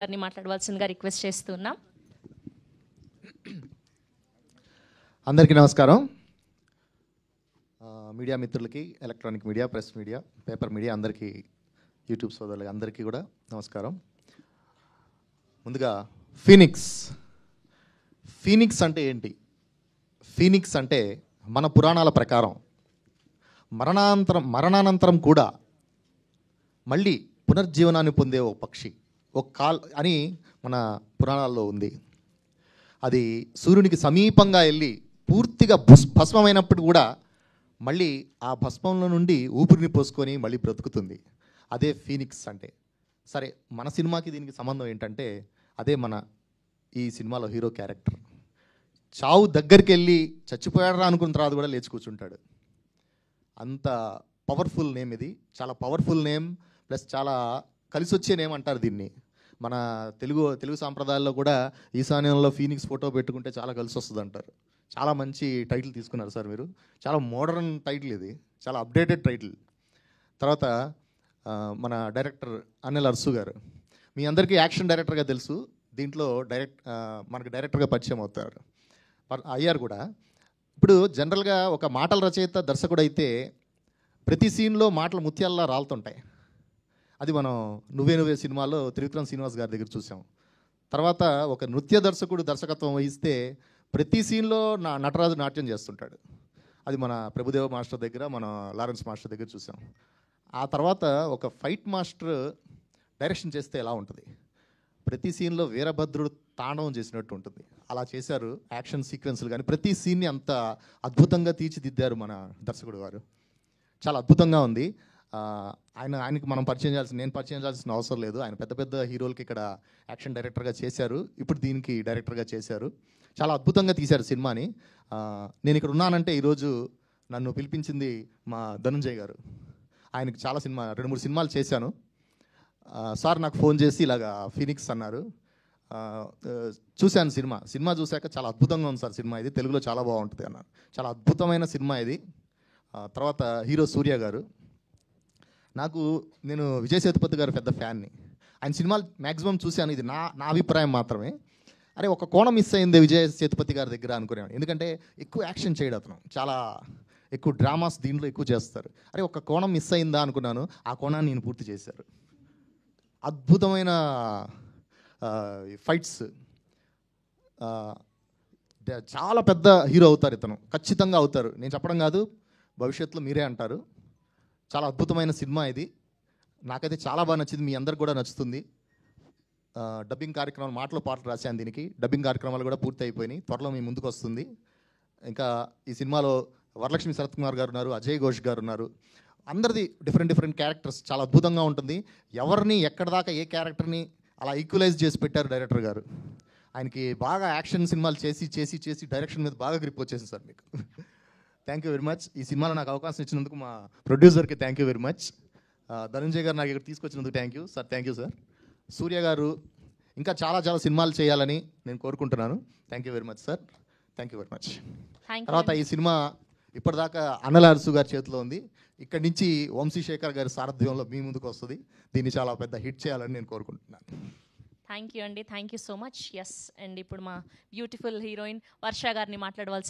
గారిని మాట్లాడవలసిందిగా రిక్వెస్ట్ చేస్తున్నాం. అందరికీ నమస్కారం. మీడియా మిత్రులకి, electronic media, press media, paper media అందరికీ, యూట్యూబ్ సోదరులకి అందరికీ కూడా నమస్కారం. ముందుగా ఫీనిక్స్ అంటే ఏంటి? ఫీనిక్స్ అంటే మన పురాణాల ప్రకారం మరణానంతరం కూడా మళ్ళీ పునర్జీవనాన్ని పొందే ఒక పక్షి, ఒక కాల్ అని మన పురాణాల్లో ఉంది. అది సూర్యునికి సమీపంగా వెళ్ళి పూర్తిగా భస్మమైనప్పుడు కూడా మళ్ళీ ఆ భస్మంలో నుండి ఊపిరిని పోసుకొని మళ్ళీ బ్రతుకుతుంది. అదే ఫీనిక్స్ అంటే. సరే, మన సినిమాకి దీనికి సంబంధం ఏంటంటే, అదే మన ఈ సినిమాలో హీరో క్యారెక్టర్. చావు దగ్గరికి వెళ్ళి చచ్చిపోయాడరా అనుకున్న తర్వాత కూడా లేచి కూర్చుంటాడు. అంత పవర్ఫుల్ నేమ్ ఇది. చాలా పవర్ఫుల్ నేమ్, ప్లస్ చాలా కలిసి వచ్చే నేమ్ అంటారు దీన్ని. మన తెలుగు సాంప్రదాయాల్లో కూడా ఈశాన్యంలో ఫీనిక్స్ ఫోటో పెట్టుకుంటే చాలా కలిసి వస్తుంది అంటారు. చాలా మంచి టైటిల్ తీసుకున్నారు సార్ మీరు. చాలా మోడర్న్ టైటిల్ ఇది, చాలా అప్డేటెడ్ టైటిల్. తర్వాత మన డైరెక్టర్ అనిల్ అర్సు గారు, మీ అందరికీ యాక్షన్ డైరెక్టర్గా తెలుసు. దీంట్లో మనకు డైరెక్టర్గా పరిచయం అయ్యారు కూడా. ఇప్పుడు జనరల్గా ఒక మాటల రచయిత, దర్శకుడు అయితే ప్రతి సీన్లో మాటలు ముత్యాల్లా రాలుతుంటాయి. అది మనం నువ్వే సినిమాలో త్రివిక్రమ్ శ్రీనివాస్ గారి దగ్గర చూసాం. తర్వాత ఒక నృత్య దర్శకుడు దర్శకత్వం వహిస్తే ప్రతి సీన్లో నటరాజు నాట్యం చేస్తుంటాడు. అది మన ప్రభుదేవ మాస్టర్ దగ్గర, మన లారెన్స్ మాస్టర్ దగ్గర చూసాం. ఆ తర్వాత ఒక ఫైట్ మాస్టర్ డైరెక్షన్ చేస్తే ఎలా ఉంటుంది? ప్రతి సీన్లో వీరభద్రుడు తాండవం చేసినట్టు ఉంటుంది. అలా చేశారు యాక్షన్ సీక్వెన్స్లు. కానీ ప్రతి సీన్ని అంత అద్భుతంగా తీర్చిదిద్దారు మన దర్శకుడు వారు. చాలా అద్భుతంగా ఉంది. ఆయనకి నేను పరిచయం చేయాల్సిన అవసరం లేదు. ఆయన పెద్ద పెద్ద హీరోలకి ఇక్కడ యాక్షన్ డైరెక్టర్గా చేశారు, ఇప్పుడు దీనికి డైరెక్టర్గా చేశారు. చాలా అద్భుతంగా తీశారు సినిమాని. నేను ఇక్కడ ఉన్నానంటే ఈరోజు నన్ను పిలిపించింది మా ధనుంజయ్ గారు. ఆయనకి చాలా 2-3 సినిమాలు చేశాను. సార్ నాకు ఫోన్ చేసి ఇలాగా ఫీనిక్స్ అన్నారు. చూశాను సినిమా చూశాక చాలా అద్భుతంగా ఉంది సార్ సినిమా, ఇది తెలుగులో చాలా బాగుంటుంది అన్నారు. చాలా అద్భుతమైన సినిమా ఇది. తర్వాత హీరో సూర్య గారు. నేను విజయ్ సేతుపతి గారు పెద్ద ఫ్యాన్ని. ఆయన సినిమాలు మ్యాక్సిమం చూశాను. ఇది నా అభిప్రాయం మాత్రమే. అరే, ఒక కోణం మిస్ అయింది విజయ్ సేతుపతి గారి దగ్గర అనుకునేవాడు. ఎందుకంటే ఎక్కువ యాక్షన్ చేయడు అతను, చాలా ఎక్కువ డ్రామాస్ దీంట్లో ఎక్కువ చేస్తారు. అరే, ఒక కోణం మిస్ అయిందా అనుకున్నాను. ఆ కోణాన్ని నేను పూర్తి చేశారు. అద్భుతమైన ఫైట్స్. చాలా పెద్ద హీరో అవుతారు ఇతను, ఖచ్చితంగా అవుతారు. నేను చెప్పడం కాదు, భవిష్యత్తులో మీరే అంటారు. చాలా అద్భుతమైన సినిమా ఇది. నాకైతే చాలా బాగా నచ్చింది, మీ అందరికి కూడా నచ్చుతుంది. డబ్బింగ్ కార్యక్రమాలు, మాటలు పాటలు రాశాను దీనికి. డబ్బింగ్ కార్యక్రమాలు కూడా పూర్తి అయిపోయినాయి, త్వరలో మీ ముందుకు వస్తుంది. ఇంకా ఈ సినిమాలో వరలక్ష్మి శరత్ కుమార్ గారు ఉన్నారు, అజయ్ ఘోష్ గారు ఉన్నారు. అందరిది డిఫరెంట్ క్యారెక్టర్స్. చాలా అద్భుతంగా ఉంటుంది. ఎవరిని ఎక్కడ దాకా ఏ క్యారెక్టర్ని అలా ఈక్వలైజ్ చేసి పెట్టారు డైరెక్టర్ గారు. ఆయనకి బాగా యాక్షన్ సినిమాలు చేసి డైరెక్షన్ మీద బాగా గ్రిప్ వచ్చేసింది సార్ మీకు. Thank you very much. ఈ సినిమాలో నాకు అవకాశం ఇచ్చినందుకు మా ప్రొడ్యూసర్కి thank you very much. Dhananjay గారు నాకు ఇక్కడ తీసుకొచ్చినందుకు thank you sir. Thank you sir. Surya గారు ఇంకా చాలా సినిమాలు చేయాలని నేను కోరుకుంటున్నాను. Thank you very much sir. Thank you very much. తర్వాత ఈ సినిమా ఇప్పటిదాకా అనిల్ అర్సు గారి చేతిలో ఉంది. ఇక్కడి నుంచి వంశీశేఖర్ గారి సారథ్యంలో మీ ముందుకు వస్తుంది. దీన్ని చాలా పెద్ద హిట్ చేయాలని నేను కోరుకుంటున్నాను. థ్యాంక్ యూ అండి, thank you so much. Yes, and ఇప్పుడు మా బ్యూటిఫుల్ హీరోయిన్ వర్ష గారిని మాట్లాడవలసింది.